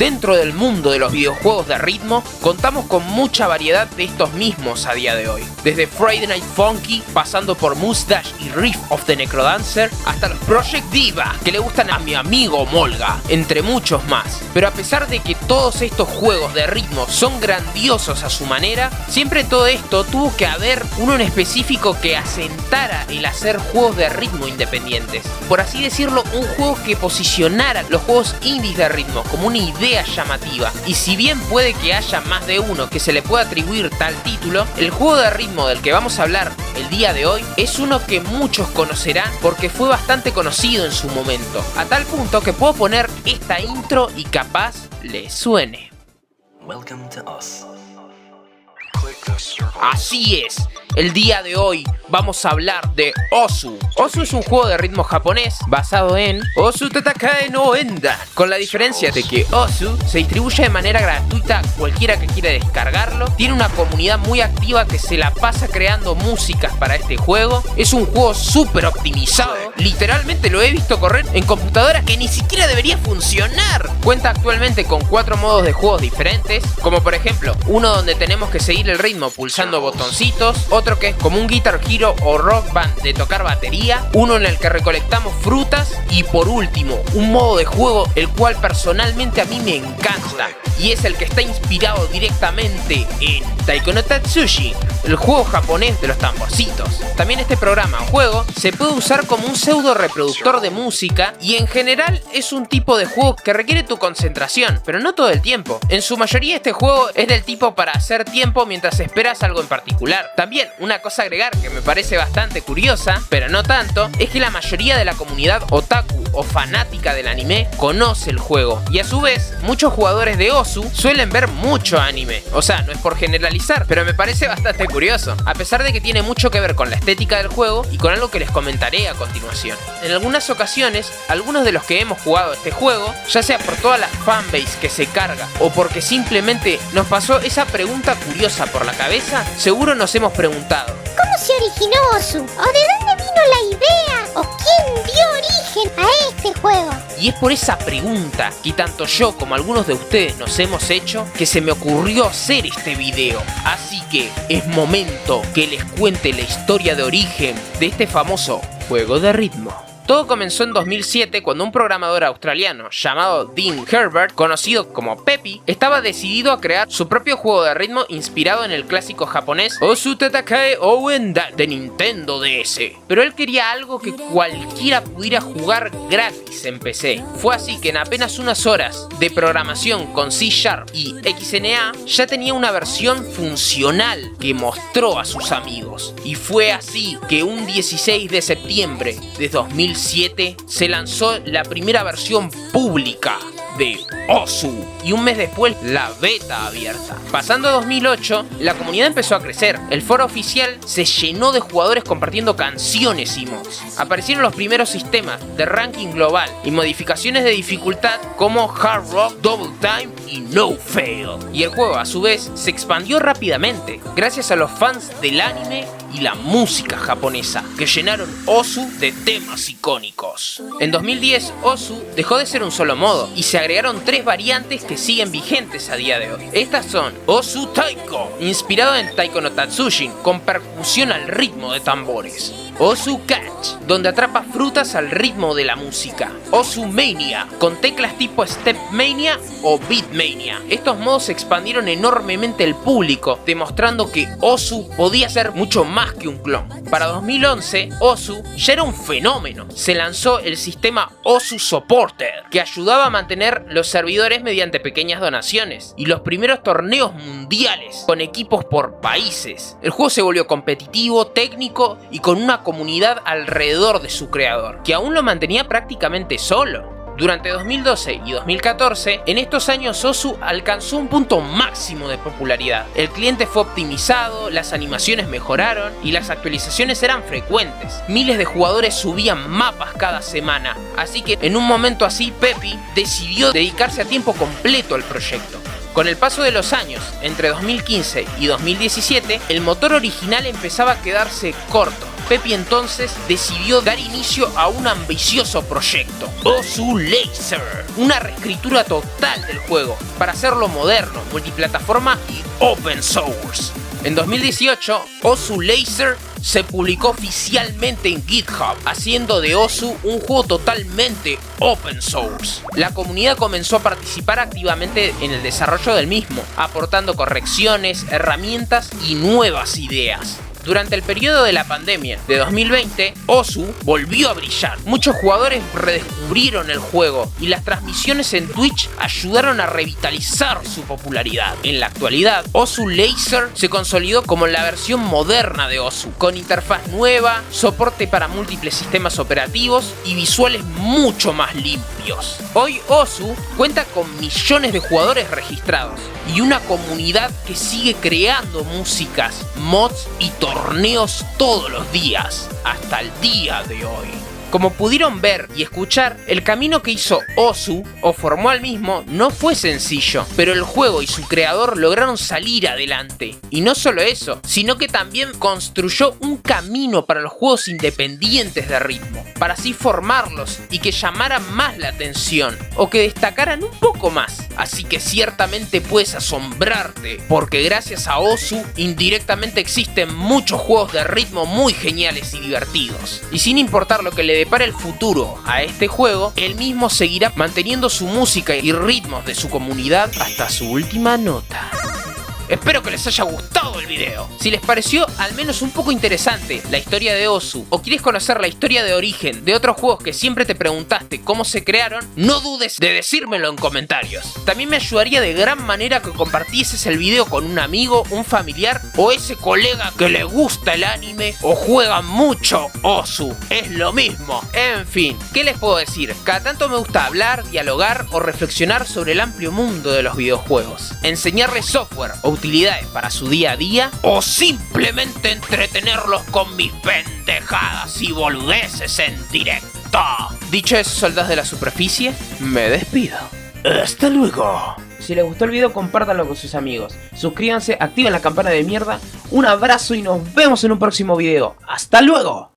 dentro del mundo de los videojuegos de ritmo, contamos con mucha variedad de estos mismos a día de hoy. Desde Friday Night Funky, pasando por Mustache y Riff of the Necrodancer, hasta los Project Diva, que le gustan a mi amigo Molga, entre muchos más. Pero a pesar de que todos estos juegos de ritmo son grandiosos a su manera, siempre en todo esto tuvo que haber uno en específico que asentara el hacer juegos de ritmo independientes. Por así decirlo, un juego que posicionara los juegos indies de ritmo como una idea llamativa. Y si bien puede que haya más de uno que se le pueda atribuir tal título, el juego de ritmo del que vamos a hablar el día de hoy es uno que muchos conocerán porque fue bastante conocido en su momento, a tal punto que puedo poner esta intro y capaz les suene. Welcome to us. Así es, el día de hoy vamos a hablar de Osu. Osu es un juego de ritmo japonés basado en Osu Tatakae no Enda, con la diferencia de que Osu se distribuye de manera gratuita a cualquiera que quiera descargarlo. Tiene una comunidad muy activa que se la pasa creando músicas para este juego. Es un juego súper optimizado, literalmente lo he visto correr en computadoras que ni siquiera debería funcionar. Cuenta actualmente con 4 modos de juegos diferentes, como por ejemplo uno donde tenemos que seguir el ritmo pulsando botoncitos, otro que es como un Guitar Hero o Rock Band de tocar batería, uno en el que recolectamos frutas y por último un modo de juego el cual personalmente a mí me encanta y es el que está inspirado directamente en Taiko no Tatsushi, el juego japonés de los tamborcitos. También este programa o juego se puede usar como un pseudo reproductor de música y en general es un tipo de juego que requiere tu concentración, pero no todo el tiempo. En su mayoría este juego es del tipo para hacer tiempo mientras esperas algo en particular. También una cosa a agregar que me parece bastante curiosa, pero no tanto, es que la mayoría de la comunidad otaku o fanática del anime conoce el juego y a su vez muchos jugadores de Osu suelen ver mucho anime. O sea, no es por generalizar, pero me parece bastante curioso, a pesar de que tiene mucho que ver con la estética del juego y con algo que les comentaré a continuación. En algunas ocasiones, algunos de los que hemos jugado este juego, ya sea por toda la fanbase que se carga o porque simplemente nos pasó esa pregunta curiosa por la cabeza, seguro nos hemos preguntado: ¿cómo se originó Osu? ¿O de dónde vino la idea? ¿O quién dio origen a este juego? Y es por esa pregunta que tanto yo como algunos de ustedes nos hemos hecho que se me ocurrió hacer este video. Así que es momento que les cuente la historia de origen de este famoso juego de ritmo. Todo comenzó en 2007 cuando un programador australiano llamado Dean Herbert, conocido como Peppy, estaba decidido a crear su propio juego de ritmo inspirado en el clásico japonés Osu Tatakae Ouenda de Nintendo DS. Pero él quería algo que cualquiera pudiera jugar gratis en PC. Fue así que en apenas unas horas de programación con C# y XNA ya tenía una versión funcional que mostró a sus amigos. Y fue así que un 16 de septiembre de 2007 se lanzó la primera versión pública de Osu y un mes después la beta abierta. Pasando a 2008, la comunidad empezó a crecer. El foro oficial se llenó de jugadores compartiendo canciones y mods. Aparecieron los primeros sistemas de ranking global y modificaciones de dificultad como Hard Rock, Double Time y No Fail. Y el juego a su vez se expandió rápidamente gracias a los fans del anime y la música japonesa que llenaron Osu de temas icónicos. En 2010 Osu dejó de ser un solo modo y se agregaron 3 variantes que siguen vigentes a día de hoy. Estas son Osu Taiko, inspirado en Taiko no Tatsujin, con percusión al ritmo de tambores. Osu Catch, donde atrapa frutas al ritmo de la música. Osu Mania, con teclas tipo Step Mania o Beat Mania. Estos modos expandieron enormemente el público, demostrando que Osu podía ser mucho más que un clon. Para 2011, Osu ya era un fenómeno. Se lanzó el sistema Osu Supporter, que ayudaba a mantener los servidores mediante pequeñas donaciones, y los primeros torneos mundiales con equipos por países. El juego se volvió competitivo, técnico y con una comunidad alrededor de su creador, que aún lo mantenía prácticamente solo. Durante 2012 y 2014, en estos años Osu alcanzó un punto máximo de popularidad. El cliente fue optimizado, las animaciones mejoraron y las actualizaciones eran frecuentes. Miles de jugadores subían mapas cada semana, así que en un momento así Peppy decidió dedicarse a tiempo completo al proyecto. Con el paso de los años, entre 2015 y 2017, el motor original empezaba a quedarse corto Pepi entonces decidió dar inicio a un ambicioso proyecto, Osu Laser, una reescritura total del juego para hacerlo moderno, multiplataforma y open source. En 2018, Osu Laser se publicó oficialmente en GitHub, haciendo de Osu un juego totalmente open source. La comunidad comenzó a participar activamente en el desarrollo del mismo, aportando correcciones, herramientas y nuevas ideas. Durante el periodo de la pandemia de 2020, Osu volvió a brillar. Muchos jugadores redescubrieron el juego y las transmisiones en Twitch ayudaron a revitalizar su popularidad. En la actualidad, Osu Laser se consolidó como la versión moderna de Osu, con interfaz nueva, soporte para múltiples sistemas operativos y visuales mucho más limpios. Hoy Osu cuenta con millones de jugadores registrados y una comunidad que sigue creando músicas, mods y torneos todos los días, hasta el día de hoy. Como pudieron ver y escuchar, el camino que hizo Osu, o formó al mismo, no fue sencillo, pero el juego y su creador lograron salir adelante. Y no solo eso, sino que también construyó un camino para los juegos independientes de ritmo, para así formarlos y que llamaran más la atención, o que destacaran un poco más. Así que ciertamente puedes asombrarte, porque gracias a Osu, indirectamente existen muchos juegos de ritmo muy geniales y divertidos. Y sin importar lo que le depara el futuro a este juego, él mismo seguirá manteniendo su música y ritmos de su comunidad hasta su última nota. Espero que les haya gustado el video. Si les pareció al menos un poco interesante la historia de Osu, o quieres conocer la historia de origen de otros juegos que siempre te preguntaste cómo se crearon, no dudes de decírmelo en comentarios. También me ayudaría de gran manera que compartieses el video con un amigo, un familiar o ese colega que le gusta el anime o juega mucho Osu. Es lo mismo. En fin, ¿qué les puedo decir? Cada tanto me gusta hablar, dialogar o reflexionar sobre el amplio mundo de los videojuegos. Enseñarles software o utilidades para su día a día, o simplemente entretenerlos con mis pendejadas y boludeces en directo. Dicho eso, soldados de la superficie, me despido. Hasta luego. Si les gustó el video, compártanlo con sus amigos. Suscríbanse, activen la campana de mierda. Un abrazo y nos vemos en un próximo video. ¡Hasta luego!